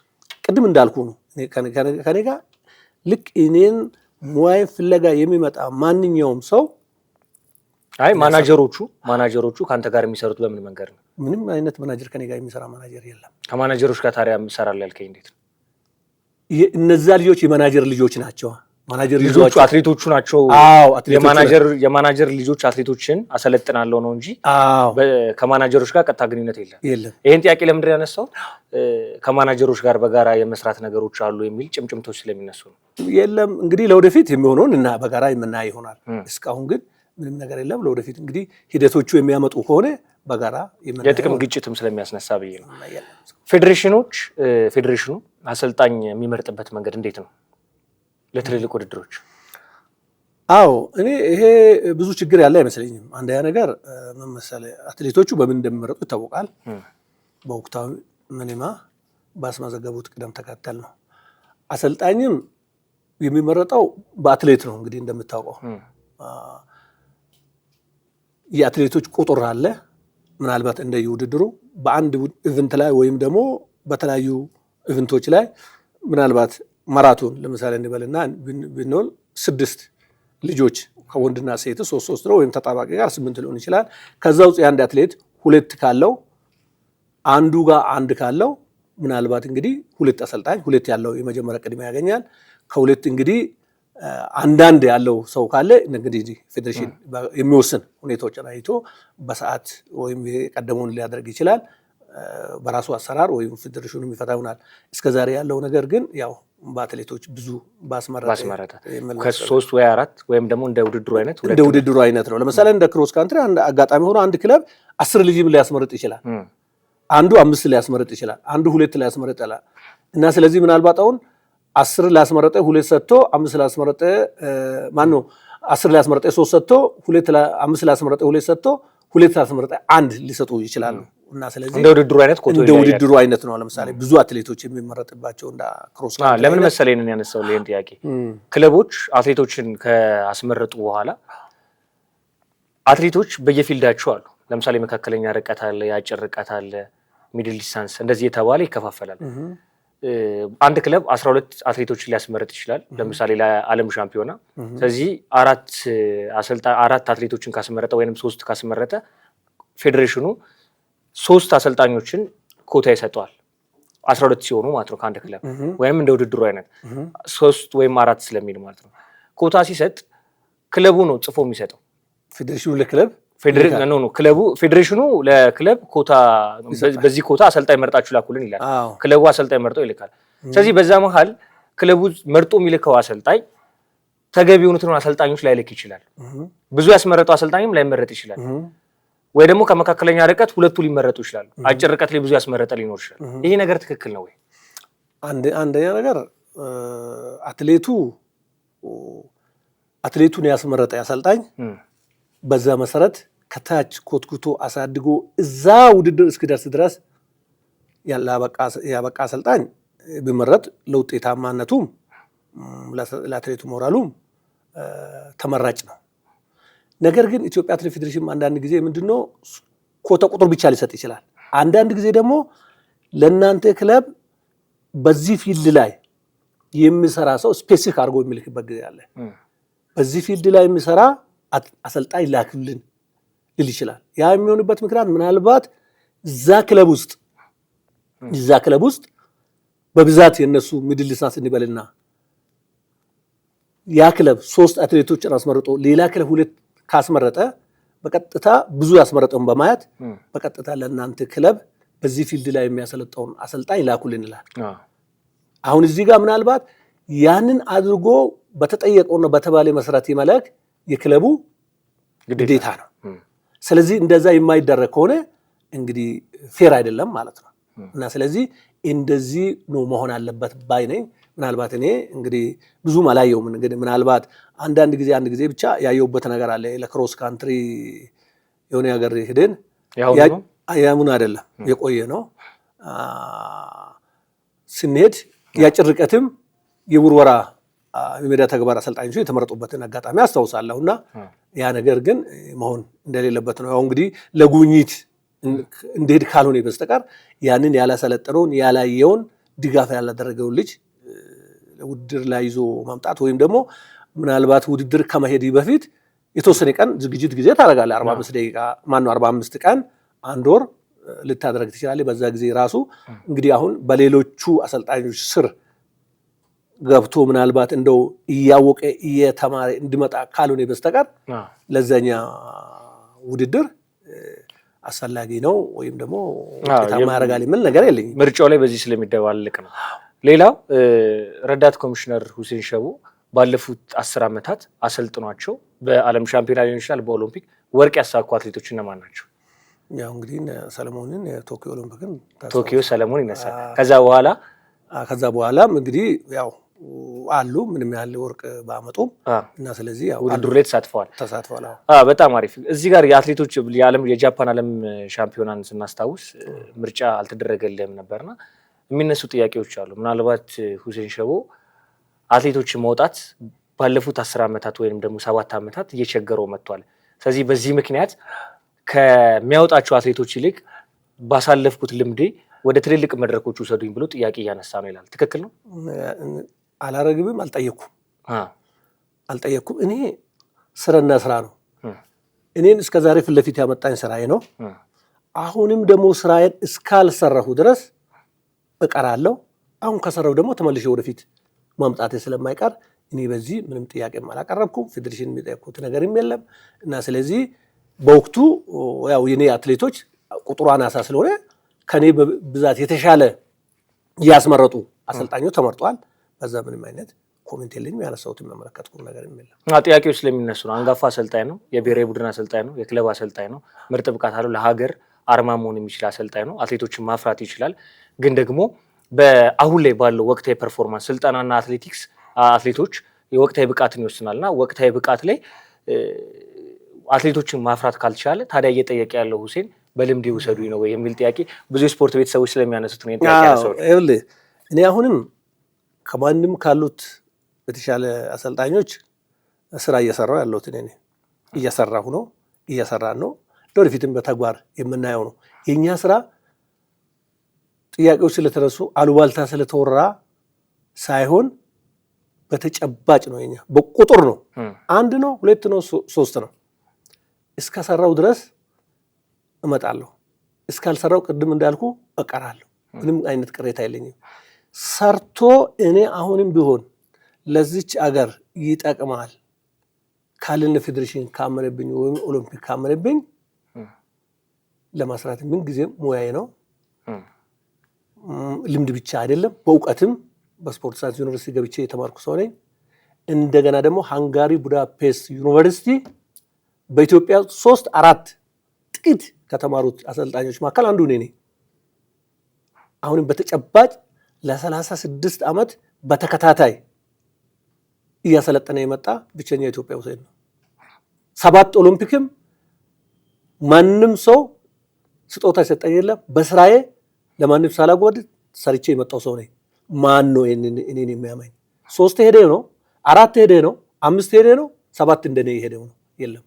ቅድም እንዳልኩ ነው። ከኔ ጋር ልክ እኔን ሙያ ፍለጋ የሚመጣ ማንኛውም ሰው አይ ማናጀሮቹ ካንተ ጋር የሚሰሩት በምን መንገድ ነው? ምንም አይነት ማናጀር ከኔ ጋር የሚሰራ ማናጀር የለም። ከማናጀሮች ጋር ታዲያ የምሰራል ያልከኝ እንዴት ነው? እነዛ ልጆች የማናጀር ልጆች ናቸው። ማናጀር ልጆቹ አትሌቶቹ ናቸው። የማናጀር ልጆች አትሌቶችን አሰለጥናለሁ ነው እንጂ ከማናጀሮች ጋር ቀጥታ ግንኙነት የለም። ይሄን ጥያቄ ለምንድን ያነሳው? ከማናጀሮች ጋር በጋራ የመስራት ነገሮች አሉ የሚል ጭምጭምቶች ስለሚነሱ ነው። የለም እንግዲህ ለወደፊት የሚሆነውን እና በጋራ የምናይ ይሆናል። እስካሁን ግን ምንም ነገር የለም። ለወደፊት እንግዲህ ሂደቶቹ የሚያመጡ ከሆነ በጋራ የጥቅም ግጭትም ስለሚያስነሳ ብዬ ነው። ፌዴሬሽኑ አሰልጣኝ የሚመርጥበት መንገድ እንዴት ነው ለትልልቅ ውድድሮች? አዎ እኔ ይሄ ብዙ ችግር ያለ አይመስለኝም። አንደኛ ነገር ምን መሰለህ፣ አትሌቶቹ በምን እንደሚመረጡ ይታወቃል። በወቅታዊ ምንማ ባስመዘገቡት ቅደም ተከተል ነው። አሰልጣኝም የሚመረጠው በአትሌት ነው። እንግዲህ እንደምታውቀው የአትሌቶች ቁጥር አለ። ምናልባት እንደ ውድድሩ በአንድ ኢቨንት ላይ ወይም ደግሞ በተለያዩ ኢቨንቶች ላይ ምናልባት ማራቶን ለምሳሌ እንበልና ብንል 6 ልጆች ከወንድና ሴት 3 ነው ወይም ተጣባቂ ጋር 8 ሊሆን ይችላል። ከዛ ውስጥ የአንድ አትሌት 2 ካለው አንዱ ጋር 1 ካለው ምናልባት እንግዲህ 2 አሰልጣኝ 2 ያለው የመጀመሪያ ቅድሚያ ያገኛል። ከሁለት እንግዲህ አንዳንድ ያለው ሰው ካለ እንግዲህ ፌዴሬሽን የሚወስን ሁኔታዎችን አይቶ በሰዓት ወይም የቀደመውን ሊያደርግ ይችላል። በራሱ አሰራር ወይም ፌዴሬሽኑ የሚፈታ ይሆናል። እስከዛሬ ያለው ነገር ግን ያው በአትሌቶች ብዙ ባስመረጠ ከ3 ወይ 4 ወይም ደግሞ እንደ ውድድሩ አይነት ነው። ለምሳሌ እንደ ክሮስ ካንትሪ አጋጣሚ ሆኖ አንድ ክለብ 10 ልጅም ሊያስመርጥ ይችላል። አንዱ 5 ሊያስመርጥ ይችላል። አንዱ 2 ሊያስመርጥ ይችላል። እና ስለዚህ ምናልባት አሁን 10 ሊያስመረጠ 2 ሰጥቶ 5 ሊያስመረጠ 10 ሊያስመረጠ 3 ሰጥቶ 5 ሊያስመረጠ 2 ሰጥቶ 2 ሊያስመረጠ 1 ሊሰጡ ይችላሉ። እና ስለዚህ እንደ ውድድሩ አይነት ነው። ለምሳሌ ብዙ አትሌቶች የሚመረጥባቸው እንደ ክሮስ ካንትሪ ለምን መሰለኝ ነው ያነሳው ለይን ጥያቄ። ክለቦች አትሌቶችን ካስመረጡ በኋላ አትሌቶች በየፊልዳቸው አሉ። ለምሳሌ መካከለኛ ርቀት አለ፣ የአጭር ርቀት አለ፣ ሚድል ዲስታንስ እንደዚህ የተባለ ይከፋፈላል። አንድ ክለብ 12 አትሌቶችን ሊያስመረጥ ይችላል። ለምሳሌ ለዓለም ሻምፒዮና። ስለዚህ 4 አትሌቶችን ካስመረጠ ወይንም 3 ካስመረጠ ፌዴሬሽኑ 3 አሰልጣኞችን ኮታ ይሰጠዋል። 12 ሲሆኑ ማለት ነው ከአንድ ክለብ ወይም እንደ ውድድሩ አይነት 3 ወይም 4 ስለሚል ማለት ነው። ኮታ ሲሰጥ ክለቡ ነው ጽፎ የሚሰጠው። ፌዴሬሽኑ ለክለብ ፌዴሬሽኑ ለክለብ ኮታ በዚህ ኮታ አሰልጣኝ መርጣችሁ ላኩልን ይላል። ክለቡ አሰልጣኝ መርጦ ይልካል። ስለዚህ በዛ መሃል ክለቡ መርጦ የሚልከው አሰልጣኝ ተገቢ የሆኑትን አሰልጣኞች ላይልክ ይችላል። ብዙ ያስመረጠው አሰልጣኝም ላይመረጥ ይችላል። ወይ ደግሞ ከመካከለኛ ርቀት 2 ሊመረጡ ይችላል። አጭር ርቀት ላይ ብዙ ያስመረጠ ሊኖር ይችላል። ይሄ ነገር ትክክል ነው ወይ? አንደኛ ነገር አትሌቱን ያስመረጠ አሰልጣኝ በዛ መሰረት ከታች ኮትኩቶ አሳድጎ እዛ ውድድር እስኪደርስ ድረስ ያበቃ አሰልጣኝ ቢመረጥ ለውጤታማነቱም ለአትሌቱ ሞራሉም ተመራጭ ነው። ነገር ግን ኢትዮጵያ አትሌቲክስ ፌዴሬሽን አንዳንድ ጊዜ ምንድነው ኮታ ቁጥር ብቻ ሊሰጥ ይችላል። አንዳንድ ጊዜ ደግሞ ለእናንተ ክለብ በዚህ ፊልድ ላይ የሚሰራ ሰው ስፔሲፊክ አድርጎ የሚልክበት ጊዜ አለ። በዚህ ፊልድ ላይ የሚሰራ አሰልጣኝ ላክልን ሊል ይችላል። ያ የሚሆንበት ምክንያት ምናልባት እዛ ክለብ ውስጥ በብዛት የነሱ ሚድል ዲስታንስ እንበልና ያ ክለብ 3 አትሌቶችን አስመርጦ ሌላ ክለብ 2 ካስመረጠ በቀጥታ ብዙ ያስመረጠውን በማየት በቀጥታ ለእናንተ ክለብ በዚህ ፊልድ ላይ የሚያሰለጠውን አሰልጣኝ ላኩልን ይላል። አሁን እዚህ ጋር ምናልባት ያንን አድርጎ በተጠየቀውና በተባለ መሰረት ይመለክ የክለቡ ግዴታ ነው። ስለዚህ እንደዛ የማይደረግ ከሆነ እንግዲህ ፌር አይደለም ማለት ነው። እና ስለዚህ እንደዚህ ነው መሆን አለበት ባይ ነኝ። ምናልባት እኔ እንግዲህ ብዙም አላየውም። እንግዲህ ምናልባት አንድ ጊዜ ብቻ ያየውበት ነገር አለ። ለክሮስ ካንትሪ የሆነ ሀገር ሄደን ያሙን አይደለም የቆየ ነው ስንሄድ የአጭር ርቀትም የውርወራ የሜዳ ተግባር አሰልጣኞች የተመረጡበትን አጋጣሚ አስታውሳለሁና ያ ነገር ግን መሆን እንደሌለበት ነው። ያው እንግዲህ ለጉኝት እንደሄድ ካልሆነ በስተቀር ያንን ያላሰለጠነውን ያላየውን ድጋፍ ያላደረገውን ልጅ ውድድር ላይ ይዞ ማምጣት ወይም ደግሞ ምናልባት ውድድር ከመሄድ በፊት የተወሰነ ቀን ዝግጅት ጊዜ ታደርጋለህ። 45 ደቂቃ 45 ቀን 1 ወር ልታደርግ ትችላለህ። በዛ ጊዜ ራሱ እንግዲህ አሁን በሌሎቹ አሰልጣኞች ስር ገብቶ ምናልባት እንደው እያወቀ እየተማረ እንዲመጣ ካልሆነ በስተቀር ለዛኛ ውድድር አስፈላጊ ነው ወይም ደግሞ ውጤታማ ያደርጋል የሚል ነገር የለኝም። ምርጫው ላይ በዚህ ስለሚደባልቅ ነው። ሌላው ረዳት ኮሚሽነር ሁሴን ሸቦ ባለፉት 10 ዓመታት አሰልጥኗቸው በዓለም ሻምፒዮና ሊሆን ይችላል በኦሎምፒክ ወርቅ ያሳኩ አትሌቶች እነማን ናቸው? ያው እንግዲህ ሰለሞንን የቶኪዮ ኦሎምፒክን ቶኪዮ ሰለሞን ይነሳል። ከዛ በኋላም እንግዲህ ያው አሉ ምንም ያህል ወርቅ ባመጡም እና ስለዚህ ያው ውድድሩ ላይ ተሳትፈዋል። በጣም አሪፍ። እዚህ ጋር የአትሌቶች የጃፓን ዓለም ሻምፒዮናን ስናስታውስ ምርጫ አልተደረገልህም ነበርና የሚነሱ ጥያቄዎች አሉ። ምናልባት ሁሴን ሸቦ አትሌቶችን መውጣት ባለፉት 10 ዓመታት ወይንም ደግሞ 7 ዓመታት እየቸገረው መጥቷል። ስለዚህ በዚህ ምክንያት ከሚያወጣቸው አትሌቶች ይልቅ ባሳለፍኩት ልምዴ ወደ ትልልቅ መድረኮች ውሰዱኝ ብሎ ጥያቄ እያነሳ ነው ይላል። ትክክል ነው? አላረግብም፣ አልጠየቅኩም። እኔ ስራና ስራ ነው። እኔን እስከዛሬ ፊት ለፊት ያመጣኝ ስራዬ ነው። አሁንም ደግሞ ስራዬን እስካልሰራሁ ድረስ እቀራለሁ። አሁን ከሰራሁ ደግሞ ተመልሼ ወደፊት ማምጣቴ ስለማይቀር እኔ በዚህ ምንም ጥያቄም አላቀረብኩም። ፌዴሬሽን የሚጠይቁት ነገርም የለም እና ስለዚህ በወቅቱ ያው የኔ አትሌቶች ቁጥሩ አናሳ ስለሆነ ከኔ በብዛት የተሻለ እያስመረጡ አሰልጣኞች ተመርጧል። በዛ ምንም አይነት ኮሜንት የለኝም። ያነሳሁት የምመለከትኩት ነገር የለም። ጥያቄዎች ስለሚነሱ ነው። አንጋፋ አሰልጣኝ ነው፣ የብሔራዊ ቡድን አሰልጣኝ ነው፣ የክለብ አሰልጣኝ ነው፣ ምርጥ ብቃት አለው፣ ለሀገር አርማ መሆን የሚችል አሰልጣኝ ነው፣ አትሌቶችን ማፍራት ይችላል። ግን ደግሞ በአሁን ላይ ባለው ወቅታዊ ፐርፎርማንስ ስልጠናና አትሌቶች የወቅታዊ ብቃትን ይወስናልና ወቅታዊ ብቃት ላይ አትሌቶችን ማፍራት ካልቻለ ታዲያ እየጠየቀ ያለው ሁሴን በልምድ ይውሰዱኝ ነው ወይ የሚል ጥያቄ ብዙ የስፖርት ቤተሰቦች ስለሚያነሱት ነው ጥያቄ ያነሳው። እኔ አሁንም ከማንም ካሉት በተሻለ አሰልጣኞች ስራ እየሰራው ያለሁት እኔ እየሰራሁ ነው፣ እየሰራን ነው። ወደፊትም በተግባር የምናየው ነው። የኛ ስራ ጥያቄዎች ስለተነሱ አሉባልታ ስለተወራ ሳይሆን በተጨባጭ ነው። የኛ በቁጥር ነው። 1 ነው 2 ነው 3 ነው። እስከሰራው ድረስ እመጣለሁ፣ እስካልሰራው ቅድም እንዳልኩ እቀራለሁ። ምንም አይነት ቅሬታ የለኝም። ሰርቶ እኔ አሁንም ቢሆን ለዚች አገር ይጠቅማል ካልን ፌዴሬሽን ካመነብኝ ወይም ኦሎምፒክ ካመነብኝ ለማስራት ምን ጊዜም ሙያዬ ነው። ልምድ ብቻ አይደለም፣ በእውቀትም በስፖርት ሳይንስ ዩኒቨርሲቲ ገብቼ የተማርኩ ሰው ነኝ። እንደገና ደግሞ ሃንጋሪ ቡዳፔስት ዩኒቨርሲቲ በኢትዮጵያ 3-4 ጥቂት ከተማሩት አሰልጣኞች መካከል አንዱ ነኝ። አሁንም በተጨባጭ ለ36 ዓመት በተከታታይ እያሰለጠነ የመጣ ብቸኛ ኢትዮጵያ ውስጥ ነው። 7 ኦሎምፒክም ማንም ሰው ስጦታ የሰጠኝ የለም። በስራዬ ለማንም ሳላጎድል ሰርቼ የመጣው ሰው ነኝ። ማን ነው እኔን የሚያመኝ? 3 ሄደ ነው፣ 4 ሄደ ነው፣ 5 ሄደ ነው፣ 7 እንደኔ ሄደው ነው? የለም።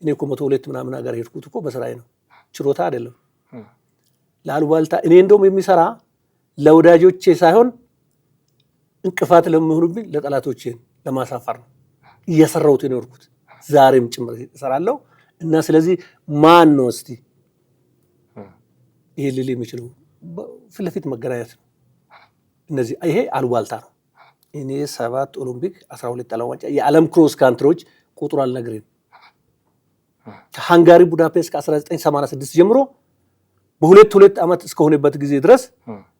እኔ እኮ 102 ምናምን ሀገር ሄድኩት እኮ በስራዬ ነው፣ ችሮታ አይደለም። ለአሉባልታ እኔ እንደውም የሚሰራ ለወዳጆቼ ሳይሆን እንቅፋት ለሚሆኑብኝ ለጠላቶቼን ለማሳፈር ነው እየሰራሁት የኖርኩት። ዛሬም ጭምር እሰራለሁ እና ስለዚህ ማን ነው እስቲ ይሄ ልል የሚችለው? ፊት ለፊት መገናኘት ነው። እነዚህ ይሄ አሉባልታ ነው። እኔ 7 ኦሎምፒክ 12 ዓለም ዋንጫ የዓለም ክሮስ ካንትሪዎች ቁጥሩ አልነግርህም። ከሃንጋሪ ቡዳፔስት ከ1986 ጀምሮ በ2 ዓመት እስከሆነበት ጊዜ ድረስ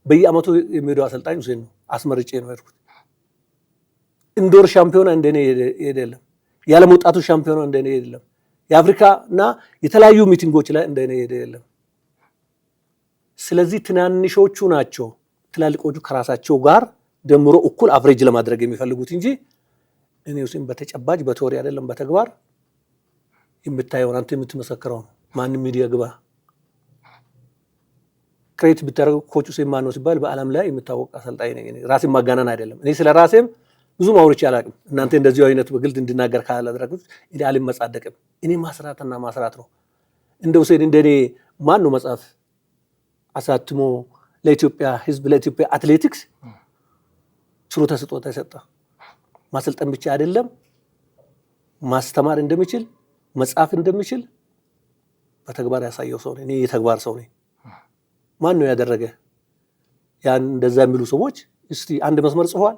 በየአመቱ የሚሄደው አሰልጣኝ ሁሴን ነው። አስመርጬ ነው የሄድኩት። ኢንዶር ሻምፒዮና እንደኔ የለም። የዓለም ወጣቱ ሻምፒዮና እንደኔ የለም። የአፍሪካ እና የተለያዩ ሚቲንጎች ላይ እንደኔ የለም። ስለዚህ ትናንሾቹ ናቸው ትላልቆቹ ከራሳቸው ጋር ደምሮ እኩል አቨሬጅ ለማድረግ የሚፈልጉት እንጂ እኔ ሁሴን በተጨባጭ በቲዮሪ አይደለም በተግባር የምታየውን አንተ የምትመሰክረው ነው። ማንም ሚዲያ ግባ ክሬት ቢታረግ ኮቹ ሁሴን ማን ነው ሲባል በዓለም ላይ የምታወቅ አሰልጣኝ ነኝ። ራሴን ማጋነን አይደለም። እኔ ስለ ራሴም ብዙ ማውራት አላውቅም። እናንተ እንደዚህ አይነት በግልጽ እንድናገር ካላደረኩት እኔ አልመጻደቅም። እኔ ማስራትና ማስራት ነው። እንደ ሁሴን እንደኔ ማን ነው መጽሐፍ አሳትሞ ለኢትዮጵያ ሕዝብ ለኢትዮጵያ አትሌቲክስ ችሎታ ስጦታ የሰጠ? ማሰልጠን ብቻ አይደለም ማስተማር እንደሚችል መጽሐፍ እንደሚችል በተግባር ያሳየው ሰው ነኝ። እኔ የተግባር ሰው ነኝ። ማን ነው ያደረገ? ያን እንደዛ የሚሉ ሰዎች እስቲ አንድ መስመር ጽፏል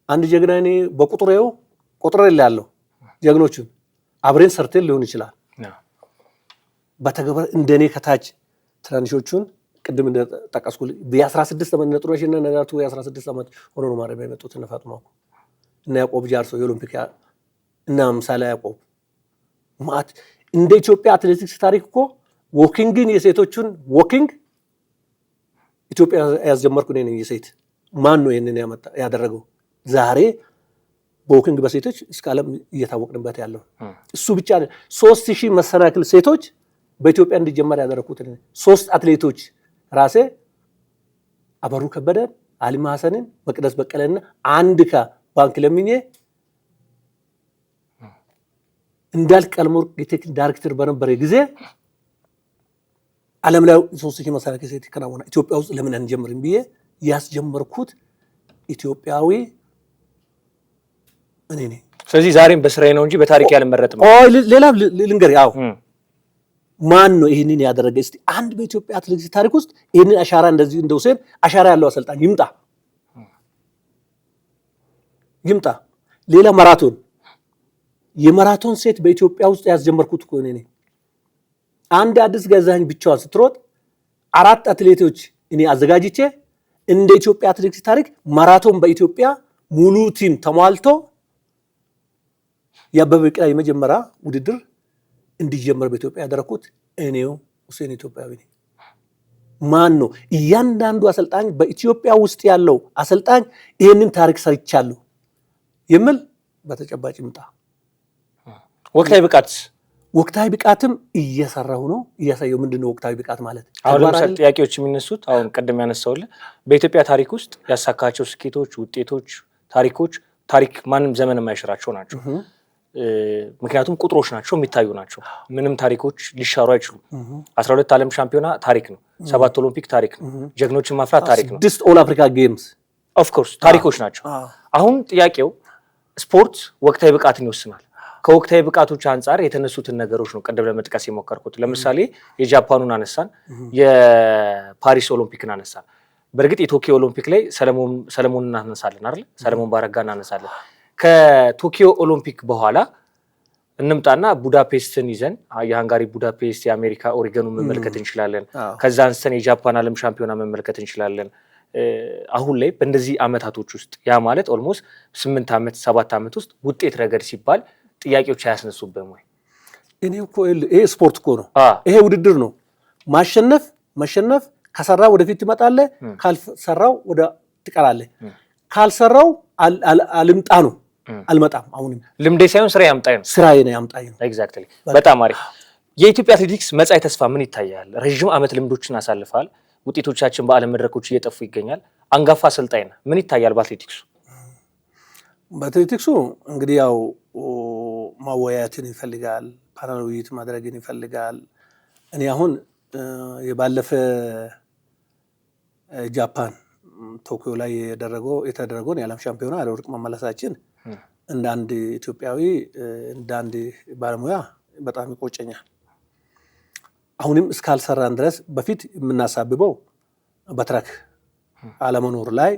አንድ ጀግና እኔ በቁጥሬው ቁጥር ያለው ጀግኖችን አብሬን ሰርተን ሊሆን ይችላል። በተግባር እንደኔ ከታች ትናንሾቹን ቅድም እንደጠቀስኩ የ16 ዓመት ነጥሮሽና ነዳቱ የ16 ዓመት ሆኖ ነው ማረም የመጡት እነ ፋጡማ እና ያዕቆብ ጃርሶ የኦሎምፒክ እና ምሳሌ ያዕቆብ ማት እንደ ኢትዮጵያ አትሌቲክስ ታሪክ እኮ ዎኪንግን የሴቶቹን ዎኪንግ ኢትዮጵያ ያስጀመርኩ እኔ ነኝ። የሴት ማን ነው ይሄንን ያደረገው? ዛሬ በዎኪንግ በሴቶች እስከ ዓለም እየታወቅንበት ያለው እሱ ብቻ ነው። 3000 መሰናክል ሴቶች በኢትዮጵያ እንዲጀመር ያደረኩት 3 አትሌቶች ራሴ አበሩ ከበደን፣ አሊማ ሐሰንን፣ መቅደስ በቀለና አንድ ከባንክ ለምኜ እንዳል ቀልሞር የቴክኒክ ዳይሬክተር በነበረ ጊዜ ዓለም ላይ 3000 መሰናክል ሴት ከናወና ኢትዮጵያ ውስጥ ለምን አንጀምርም ብዬ ያስጀመርኩት ኢትዮጵያዊ እኔ ነኝ። ስለዚህ ዛሬም በስራዬ ነው እንጂ በታሪክ ያልመረጥም። ሌላ ልንገር ያው ማን ነው ይሄንን ያደረገ? እስቲ አንድ በኢትዮጵያ አትሌቲክስ ታሪክ ውስጥ ይሄንን አሻራ እንደዚህ እንደ ሁሴን አሻራ ያለው አሰልጣኝ ይምጣ። ሌላ ማራቶን የማራቶን ሴት በኢትዮጵያ ውስጥ ያስጀመርኩት እኮ እኔ ነኝ። አንድ አዲስ ገዛኸኝ ብቻዋን ስትሮጥ 4 አትሌቶች እኔ አዘጋጅቼ እንደ ኢትዮጵያ አትሌቲክስ ታሪክ ማራቶን በኢትዮጵያ ሙሉ ቲም ተሟልቶ የአበበ ቢቂላ የመጀመሪያ ውድድር እንዲጀመር በኢትዮጵያ ያደረኩት እኔው ሁሴን ኢትዮጵያዊ ነኝ። ማን ነው? እያንዳንዱ አሰልጣኝ በኢትዮጵያ ውስጥ ያለው አሰልጣኝ ይሄንን ታሪክ ሰርቻለሁ የሚል በተጨባጭ ይምጣ። ወቅታዊ ብቃትም እየሰራሁ ነው። እያሳየው ምንድነው ወቅታዊ ብቃት ማለት? አሁን ለምሳሌ ጥያቄዎች የሚነሱት አሁን ቀደም ያነሳውልህ በኢትዮጵያ ታሪክ ውስጥ ያሳካቸው ስኬቶች፣ ውጤቶች፣ ታሪክ ማንም ዘመን የማይሽራቸው ናቸው። ምክንያቱም ቁጥሮች ናቸው፣ የሚታዩ ናቸው። ምንም ታሪኮች ሊሻሩ አይችሉም። 12 ዓለም ሻምፒዮና ታሪክ ነው። 7 ኦሎምፒክ ታሪክ ነው። ጀግኖችን ማፍራት ታሪክ ነው። 6 ኦል አፍሪካ ጌምስ ኦፍ ኮርስ ታሪኮች ናቸው። አሁን ጥያቄው ስፖርት ወቅታዊ ብቃትን ይወስናል። ከወቅታዊ ብቃቶች አንጻር የተነሱትን ነገሮች ነው ቀደም ለመጥቀስ የሞከርኩት። ለምሳሌ የጃፓኑን አነሳን፣ የፓሪስ ኦሎምፒክን አነሳን። በእርግጥ የቶኪዮ ኦሎምፒክ ላይ ሰለሞን እናነሳለን አይደል? ሰለሞን ባረጋ እናነሳለን። ከቶኪዮ ኦሎምፒክ በኋላ እንምጣና ቡዳፔስትን ይዘን የሃንጋሪ ቡዳፔስት፣ የአሜሪካ ኦሪገኑ መመልከት እንችላለን። ከዛ አንስተን የጃፓን ዓለም ሻምፒዮና መመልከት እንችላለን። አሁን ላይ በእንደዚህ አመታቶች ውስጥ ያ ማለት ኦልሞስት 8 ዓመት 7 ዓመት ውስጥ ውጤት ረገድ ሲባል ጥያቄዎች አያስነሱብህም ወይ? እኔ እኮ ይሄ ስፖርት እኮ ነው። ይሄ ውድድር ነው። ማሸነፍ ከሰራ ወደፊት ትመጣለህ፣ ካልሰራው ወደ ትቀራለህ። ካልሰራው አልምጣ ነው። አልመጣም። አሁንም ልምዴ ሳይሆን ስራ ያምጣኝ ነው። ስራዬ ነው ያምጣኝ ነው። ኤግዛክትሊ። በጣም አሪፍ። የኢትዮጵያ አትሌቲክስ መጻኢ ተስፋ ምን ይታያል? ረጅም ዓመት ልምዶችን አሳልፈሃል። ውጤቶቻችን በዓለም መድረኮች እየጠፉ ይገኛል። አንጋፋ አሰልጣኝ ነህ። ምን ይታያል በአትሌቲክሱ? በአትሌቲክሱ እንግዲህ ያው ማወያየትን ይፈልጋል፣ ፓናል ውይይት ማድረግን ይፈልጋል። እኔ አሁን የባለፈ ጃፓን ቶኪዮ ላይ የተደረገውን የዓለም ሻምፒዮና ያለ ወርቅ መመለሳችን እንደ አንድ ኢትዮጵያዊ እንደ አንድ ባለሙያ በጣም ይቆጨኛል። አሁንም እስካልሰራን ድረስ በፊት የምናሳብበው በትራክ አለመኖር ላይ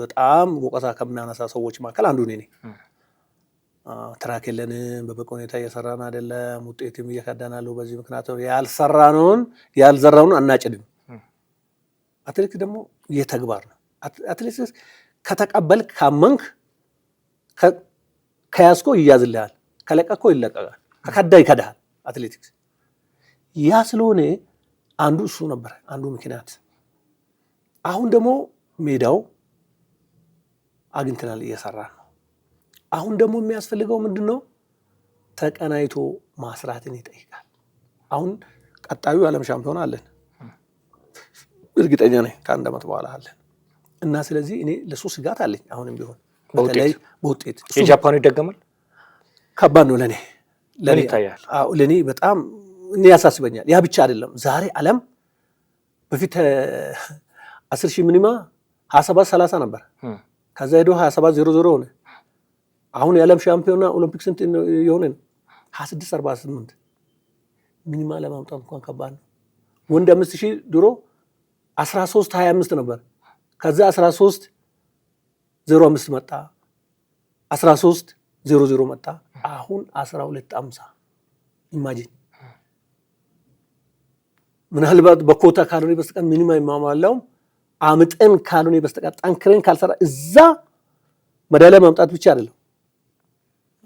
በጣም ወቀሳ ከምናነሳ ሰዎች መካከል አንዱ ነኝ። ትራክ የለንም፣ በበቂ ሁኔታ እየሰራን አይደለም፣ ውጤትም እየከዳናለሁ። በዚህ ምክንያት ያልዘራውን አናጭድም። አትሌቲክስ ደግሞ የተግባር ነው። አትሌቲክስ ከተቀበልክ ካመንክ ከያዝኮ ይያዝልሃል፣ ከለቀኮ ይለቀቃል፣ ከከዳ ይከዳሃል። አትሌቲክስ ያ ስለሆነ አንዱ እሱ ነበር፣ አንዱ ምክንያት። አሁን ደግሞ ሜዳው አግኝተናል፣ እየሰራን ነው። አሁን ደግሞ የሚያስፈልገው ምንድነው? ተቀናይቶ ማስራትን ይጠይቃል። አሁን ቀጣዩ ዓለም ሻምፒዮና አለን፣ እርግጠኛ ነኝ ከአንድ ዓመት በኋላ አለን እና ስለዚህ እኔ ለሱ ስጋት አለኝ። አሁንም ቢሆን በውጤት የጃፓኑ ይደገማል። ከባድ ነው ለኔ ይታያል። ለኔ በጣም እኔ ያሳስበኛል። ያ ብቻ አይደለም። ዛሬ ዓለም በፊት 10,000 ሚኒማ 27:30 ነበር። ከዛ ሄዶ 27:00 ሆነ። አሁን የዓለም ሻምፒዮና ኦሎምፒክ ስንት የሆነ ነው? 26:48 ሚኒማ ለማምጣት እንኳን ከባድ ነው። ወንድ 5,000 ድሮ 13:25 ነበር። ከዛ 13 05 መጣ፣ 13 00 መጣ፣ አሁን 1250 ኢማጂን። ምናልባት በኮታ ካልሆነ በስተቀር ሚኒማ የማሟላውም አምጠን ካልሆነ በስተቀር ጠንክረን ካልሰራ እዛ መዳሊያ ማምጣት ብቻ አይደለም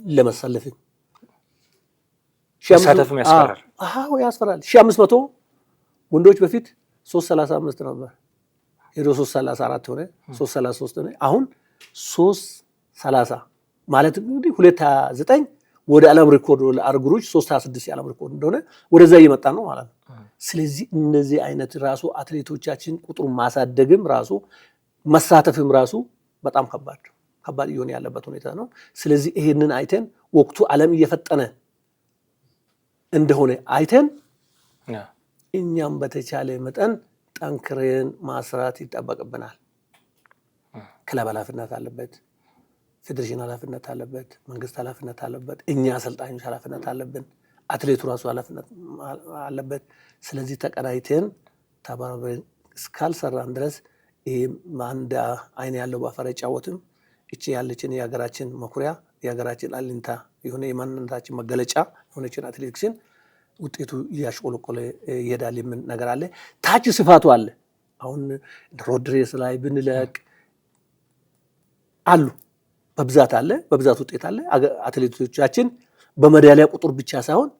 ለመሰለፍም መሳተፍም ያስፈራል። አዎ ያስፈራል። 1500 ወንዶች በፊት 335 ነበር፣ ሄዶ 334 ሆነ፣ 333 ሆነ። አሁን 330 ማለት እንግዲህ 229 ወደ ዓለም ሪኮርድ ለአርጉሮች 326 የዓለም ሪኮርድ እንደሆነ ወደዛ እየመጣ ነው ማለት ነው። ስለዚህ እነዚህ አይነት ራሱ አትሌቶቻችን ቁጥሩ ማሳደግም ራሱ መሳተፍም ራሱ በጣም ከባድ እየሆነ ያለበት ሁኔታ ነው። ስለዚህ ይሄንን አይተን ወቅቱ ዓለም እየፈጠነ እንደሆነ አይተን እኛም በተቻለ መጠን ጠንክረን ማስራት ይጠበቅብናል። ክለብ ኃላፊነት አለበት፣ ፌዴሬሽን ኃላፊነት አለበት፣ መንግስት ኃላፊነት አለበት፣ እኛ አሰልጣኞች ኃላፊነት አለብን፣ አትሌቱ ራሱ ኃላፊነት አለበት። ስለዚህ ተቀናይተን ተባብረን እስካልሰራን ድረስ ይሄም አንድ አይን ያለው ባፈር አይጫወትም። እቺ ያለችን የሀገራችን መኩሪያ የሀገራችን አለኝታ የሆነ የማንነታችን መገለጫ የሆነችን አትሌቲክስን ውጤቱ እያሽቆለቆለ ይሄዳል የሚል ነገር አለ። ታች ስፋቱ አለ። አሁን ሮድ ሬስ ላይ ብንለቅ አሉ በብዛት አለ፣ በብዛት ውጤት አለ። አትሌቶቻችን በሜዳሊያ ቁጥር ብቻ ሳይሆን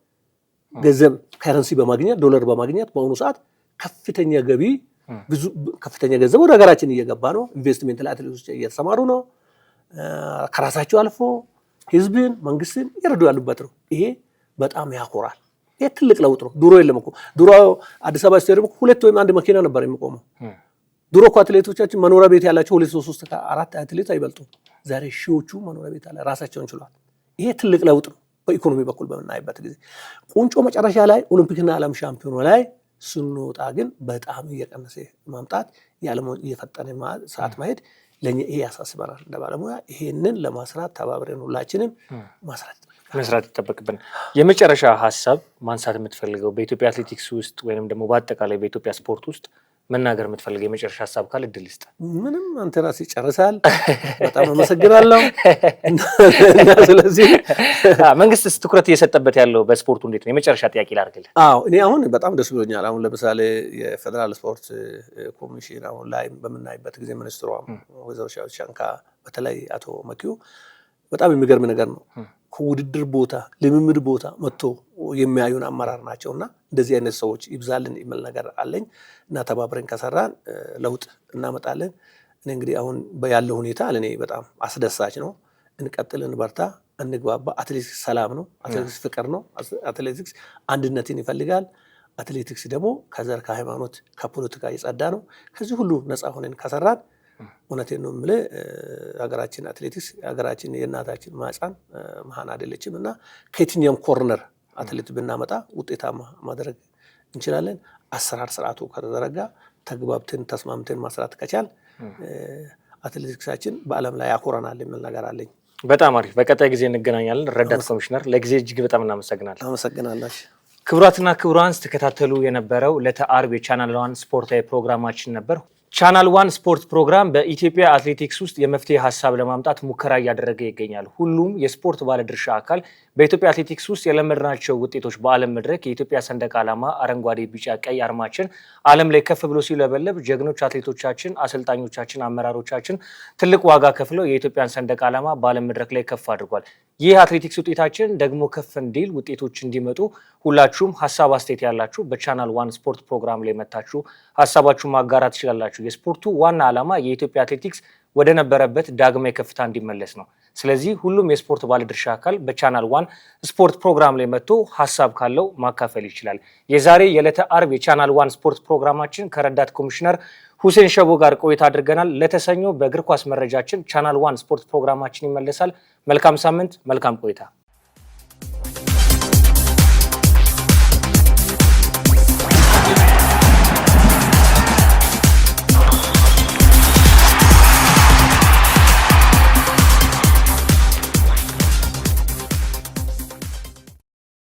ገንዘብ ከረንሲ በማግኘት ዶላር በማግኘት በአሁኑ ሰዓት ከፍተኛ ገቢ ከፍተኛ ገንዘብ ወደ ሀገራችን እየገባ ነው። ኢንቨስትመንት ላይ አትሌቶች እየተሰማሩ ነው። ከራሳቸው አልፎ ህዝብን መንግስትን ይረዱ ያሉበት ነው። ይሄ በጣም ያኮራል። ይሄ ትልቅ ለውጥ ነው። ድሮ የለም እኮ ድሮ አዲስ አበባ ስቴዲየም 2 ወይም 1 መኪና ነበር የሚቆመው። ድሮ እኮ አትሌቶቻችን መኖሪያ ቤት ያላቸው 2 3 4 አትሌት አይበልጡም። ዛሬ ሺዎቹ መኖሪያ ቤት አለ ራሳቸውን ችሏል። ይሄ ትልቅ ለውጥ ነው። በኢኮኖሚ በኩል በምናይበት ጊዜ ቁንጮ መጨረሻ ላይ ኦሎምፒክና ዓለም ሻምፒዮን ላይ ስንወጣ ግን በጣም እየቀነሰ ማምጣት ያለሞ እየፈጠነ ሰዓት ማሄድ ለኛ ይሄ ያሳስበናል። እንደ ባለሙያ ይሄንን ለማስራት ተባብረን ሁላችንም መስራት ይጠበቅብን። የመጨረሻ ሀሳብ ማንሳት የምትፈልገው በኢትዮጵያ አትሌቲክስ ውስጥ ወይንም ደግሞ በአጠቃላይ በኢትዮጵያ ስፖርት ውስጥ መናገር የምትፈልገው የመጨረሻ ሀሳብ ካለ እድል ይስጥ። ምንም አንተ ራስህ ጨርሳል። በጣም አመሰግናለሁ። ስለዚህ መንግስት ትኩረት እየሰጠበት ያለው በስፖርቱ እንዴት ነው? የመጨረሻ ጥያቄ ላድርግልህ። እኔ አሁን በጣም ደስ ብሎኛል። አሁን ለምሳሌ የፌደራል ስፖርት ኮሚሽን አሁን ላይ በምናይበት ጊዜ ሚኒስትሯ ወይዘሮ ሻንካ በተለይ አቶ መኪው በጣም የሚገርም ነገር ነው። ከውድድር ቦታ ልምምድ ቦታ መጥቶ የሚያዩን አመራር ናቸውና እንደዚህ አይነት ሰዎች ይብዛልን የሚል ነገር አለኝ እና ተባብረን ከሰራን ለውጥ እናመጣለን። እኔ እንግዲህ አሁን ያለው ሁኔታ ለኔ በጣም አስደሳች ነው። እንቀጥልን፣ በርታ፣ እንግባባ። አትሌቲክስ ሰላም ነው። አትሌቲክስ ፍቅር ነው። አትሌቲክስ አንድነትን ይፈልጋል። አትሌቲክስ ደግሞ ከዘር ከሃይማኖት ከፖለቲካ የጸዳ ነው። ከዚህ ሁሉ ነፃ ሆነን ከሰራን እውነቴን ነው የምልህ ሀገራችን አትሌቲክስ ሀገራችን የእናታችን ማህፀን መሃን አይደለችም እና ከየትኛውም ኮርነር አትሌት ብናመጣ ውጤታማ ማድረግ እንችላለን። አሰራር ስርዓቱ ከተዘረጋ ተግባብተን ተስማምተን ማስራት ከቻል አትሌቲክሳችን በዓለም ላይ ያኮራናል የሚል ነገር አለኝ። በጣም አሪፍ። በቀጣይ ጊዜ እንገናኛለን። ረዳት ኮሚሽነር ለጊዜ እጅግ በጣም እናመሰግናለን። አመሰግናለሁ። ክቡራትና ክቡራን ስትከታተሉ የነበረው ለተአርብ የቻናል ዋን ስፖርታዊ ፕሮግራማችን ነበር። ቻናል ዋን ስፖርት ፕሮግራም በኢትዮጵያ አትሌቲክስ ውስጥ የመፍትሄ ሀሳብ ለማምጣት ሙከራ እያደረገ ይገኛል። ሁሉም የስፖርት ባለድርሻ አካል በኢትዮጵያ አትሌቲክስ ውስጥ የለመድናቸው ውጤቶች በዓለም መድረክ የኢትዮጵያ ሰንደቅ ዓላማ አረንጓዴ፣ ቢጫ፣ ቀይ አርማችን ዓለም ላይ ከፍ ብሎ ሲውለበለብ ጀግኖች አትሌቶቻችን፣ አሰልጣኞቻችን፣ አመራሮቻችን ትልቅ ዋጋ ከፍለው የኢትዮጵያን ሰንደቅ ዓላማ በዓለም መድረክ ላይ ከፍ አድርጓል። ይህ አትሌቲክስ ውጤታችን ደግሞ ከፍ እንዲል ውጤቶች እንዲመጡ ሁላችሁም ሀሳብ አስተያየት ያላችሁ በቻናል ዋን ስፖርት ፕሮግራም ላይ መታችሁ ሀሳባችሁን ማጋራት ትችላላችሁ። የስፖርቱ ዋና ዓላማ የኢትዮጵያ አትሌቲክስ ወደ ነበረበት ዳግማዊ ከፍታ እንዲመለስ ነው። ስለዚህ ሁሉም የስፖርት ባለድርሻ አካል በቻናል ዋን ስፖርት ፕሮግራም ላይ መጥቶ ሀሳብ ካለው ማካፈል ይችላል። የዛሬ የዕለተ አርብ የቻናል ዋን ስፖርት ፕሮግራማችን ከረዳት ኮሚሽነር ሁሴን ሸቦ ጋር ቆይታ አድርገናል። ለተሰኞ በእግር ኳስ መረጃችን ቻናል ዋን ስፖርት ፕሮግራማችን ይመለሳል። መልካም ሳምንት፣ መልካም ቆይታ።